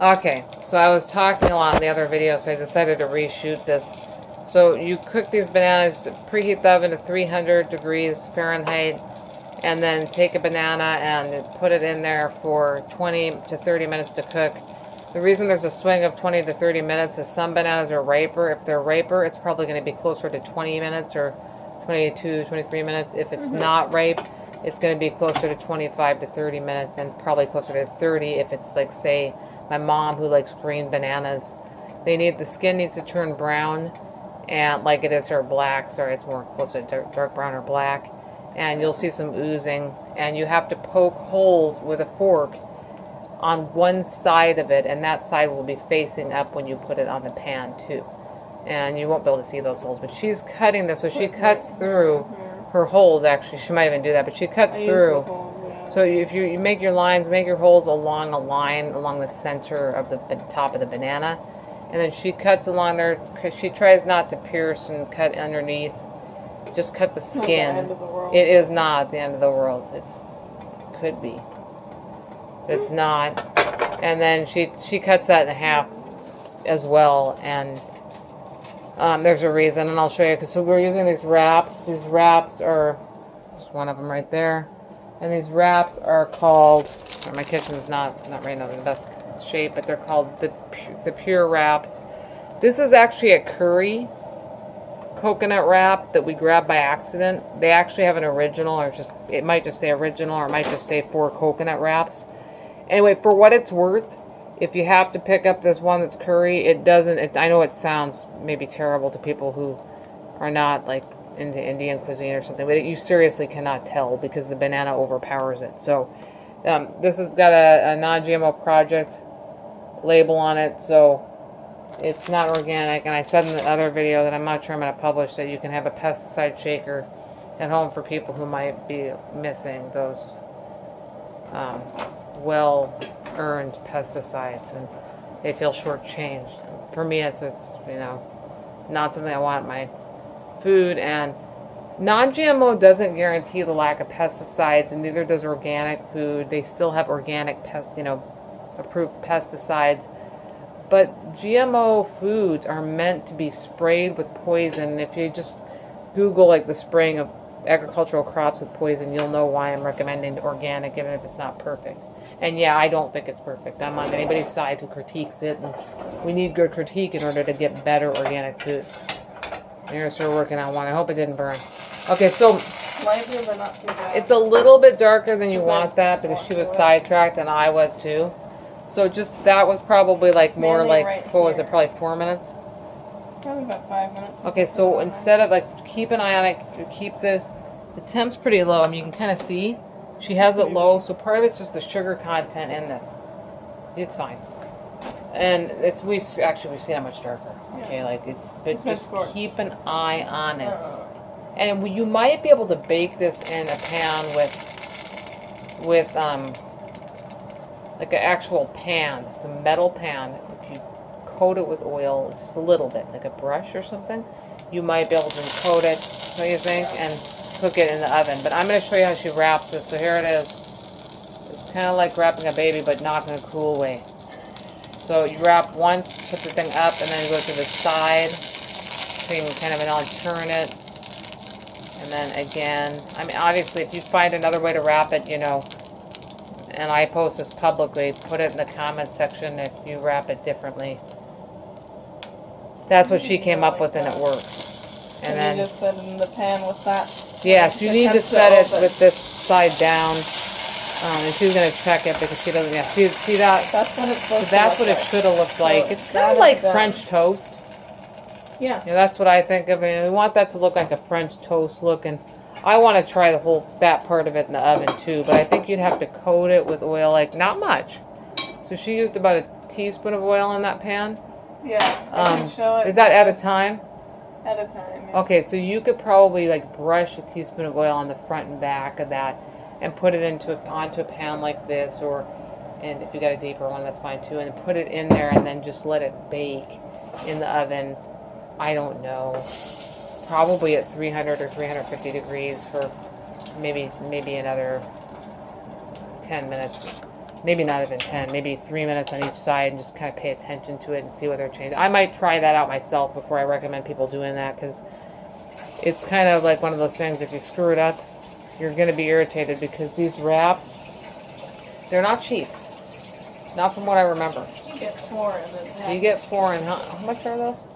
Okay, so I was talking a lot in the other video, so I decided to reshoot this. So you cook these bananas, preheat the oven to 300 degrees Fahrenheit, and then take a banana and put it in there for 20 to 30 minutes to cook. The reason there's a swing of 20 to 30 minutes is some bananas are riper. If they're riper, it's probably going to be closer to 20 minutes or 22, 23 minutes. If it's not ripe, it's going to be closer to 25 to 30 minutes, and probably closer to 30 if it's like, say, my mom who likes green bananas. The skin needs to turn brown, and like it is, or black, sorry, it's more close to dark brown or black. And you'll see some oozing, and you have to poke holes with a fork on one side of it, and that side will be facing up when you put it on the pan too. And you won't be able to see those holes, but she's cutting this, so she cuts through her holes. Actually, she might even do that, but she cuts through. So if you make your lines, make your holes along a line along the center of the top of the banana, and then she cuts along there. She tries not to pierce and cut underneath. Just cut the skin. It is not the end of the world. It's could be. It's not. And then she cuts that in half as well, and there's a reason, and I'll show you. So we're using these wraps. These wraps are, there's one of them right there. And these wraps are called, sorry, my kitchen's not right now in the best shape, but they're called the Pure Wraps. This is actually a curry coconut wrap that we grabbed by accident. They actually have an original, or it might just say original, or it might just say 4 coconut wraps. Anyway, for what it's worth, if you have to pick up this one that's curry, it doesn't, I know it sounds maybe terrible to people who are not like into Indian cuisine or something, but you seriously cannot tell because the banana overpowers it. So this has got a non-GMO project label on it, so it's not organic. And I said in the other video that I'm not sure I'm going to publish that you can have a pesticide shaker at home for people who might be missing those well-earned pesticides and they feel shortchanged. For me, it's not something I want in my food. And non-GMO doesn't guarantee the lack of pesticides, and neither does organic food. They still have organic approved pesticides. But GMO foods are meant to be sprayed with poison. If you just Google like the spraying of agricultural crops with poison, you'll know why I'm recommending organic, even if it's not perfect. And yeah, I don't think it's perfect. I'm on anybody's side who critiques it, and we need good critique in order to get better organic food. Here's her working on one. I hope it didn't burn. Okay, so Slightly, but not too bad. it's a little bit darker than you want that because she was sidetracked and I was too. So just that was probably like more like, what was it, probably 4 minutes? Probably about 5 minutes. Okay, so instead of like, keep an eye on it, keep the temp's pretty low. I mean, you can kind of see she has it low, so part of it's just the sugar content in this. It's fine. And we've seen it much darker. Okay, like but just keep an eye on it. And you might be able to bake this in a pan with like an actual pan, just a metal pan. If you coat it with oil just a little bit, like a brush or something, you might be able to coat it, what do you think, and cook it in the oven. But I'm going to show you how she wraps this. So here it is. It's kind of like wrapping a baby, but not in a cool way. So you wrap once, put the thing up, and then go to the side. So you can kind of turn it. And then again, I mean, obviously, if you find another way to wrap it, and I post this publicly, put it in the comments section if you wrap it differently. That's what she came up with, and it works. And then you just set it in the pan with that. Yes, you need to set it with this side down. And she's going to check it because she doesn't see that? That's what it's supposed to That's what it should have looked like. It's kind of like French toast. Yeah. That's what I think of it. We want that to look like a French toast look, and I want to try that part of it in the oven too, but I think you'd have to coat it with oil, like not much. So she used about a teaspoon of oil in that pan. Yeah, I can show it. Is that at a time? At a time, yeah. Okay, so you could probably like brush a teaspoon of oil on the front and back of that and put it onto a pan like this, and if you got a deeper one, that's fine too, and put it in there and then just let it bake in the oven. I don't know, probably at 300 or 350 degrees for maybe another 10 minutes. maybe not even 10, maybe 3 minutes on each side, and just kind of pay attention to it and see what they're changing. I might try that out myself before I recommend people doing that, because it's kind of like one of those things, if you screw it up, you're going to be irritated, because these wraps, they're not cheap. Not from what I remember. You get 4 in the pack. You get 4, and how much are those?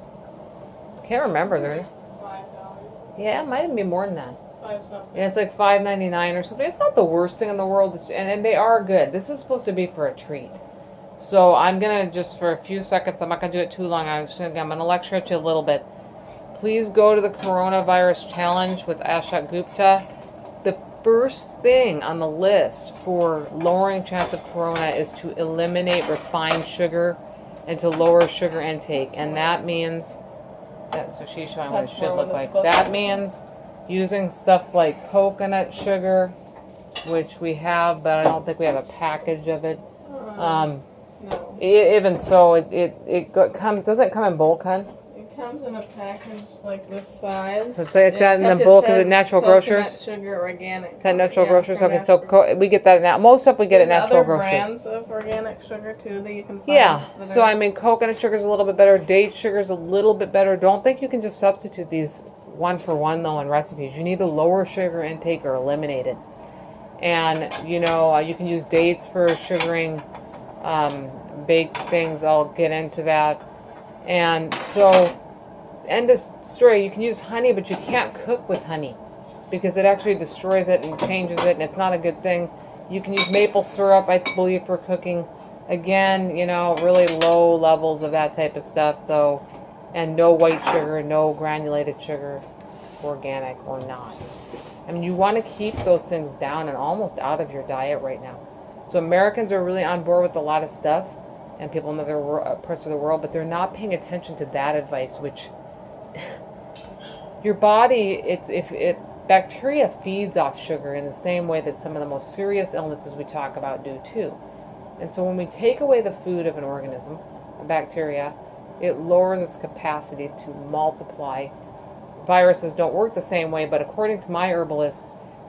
I can't remember. They're $5. Yeah, it might even be more than that. 5 something. Yeah, it's like $5.99 or something. It's not the worst thing in the world, and they are good. This is supposed to be for a treat. So I'm gonna just for a few seconds. I'm not gonna do it too long. I'm gonna lecture at you a little bit. Please go to the Coronavirus Challenge with Ashok Gupta. The first thing on the list for lowering chance of corona is to eliminate refined sugar and to lower sugar intake, and that means that. So she's showing what it should look like. That means using stuff like coconut sugar, which we have, but I don't think we have a package of it. No. Even so, it comes. Doesn't come in bulk, hun? It comes in a package like this size. It's like that in the bulk of the Natural Grocers. Sugar, organic. Is that Natural Grocers? Okay, Natural so we get that now. Most stuff we get at Natural Grocers. There's other brands of organic sugar too that you can find. Yeah, so I mean, coconut sugar is a little bit better. Date sugar is a little bit better. Don't think you can just substitute these one for one though in recipes. You need to lower sugar intake or eliminate it. And you know, you can use dates for sugaring baked things. I'll get into that. And so, end of story. You can use honey, but you can't cook with honey because it actually destroys it and changes it, and it's not a good thing. You can use maple syrup, I believe, for cooking. Again, you know, really low levels of that type of stuff though. And no white sugar, no granulated sugar, organic or not. I mean, you want to keep those things down and almost out of your diet right now. So Americans are really on board with a lot of stuff, and people in other parts of the world, but they're not paying attention to that advice, which your body, bacteria feeds off sugar in the same way that some of the most serious illnesses we talk about do too. And so when we take away the food of an organism, a bacteria, it lowers its capacity to multiply. Viruses don't work the same way, but according to my herbalist,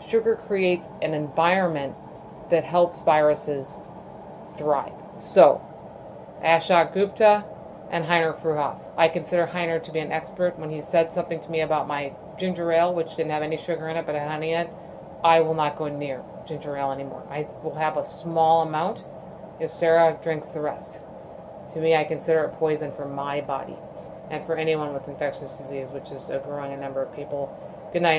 sugar creates an environment that helps viruses thrive. So, Ashok Gupta and Heiner Fruhoff. I consider Heiner to be an expert. When he said something to me about my ginger ale, which didn't have any sugar in it but had honey in it, I will not go near ginger ale anymore. I will have a small amount if Sarah drinks the rest. To me, I consider it poison for my body and for anyone with infectious disease, which is a growing number of people. Good night.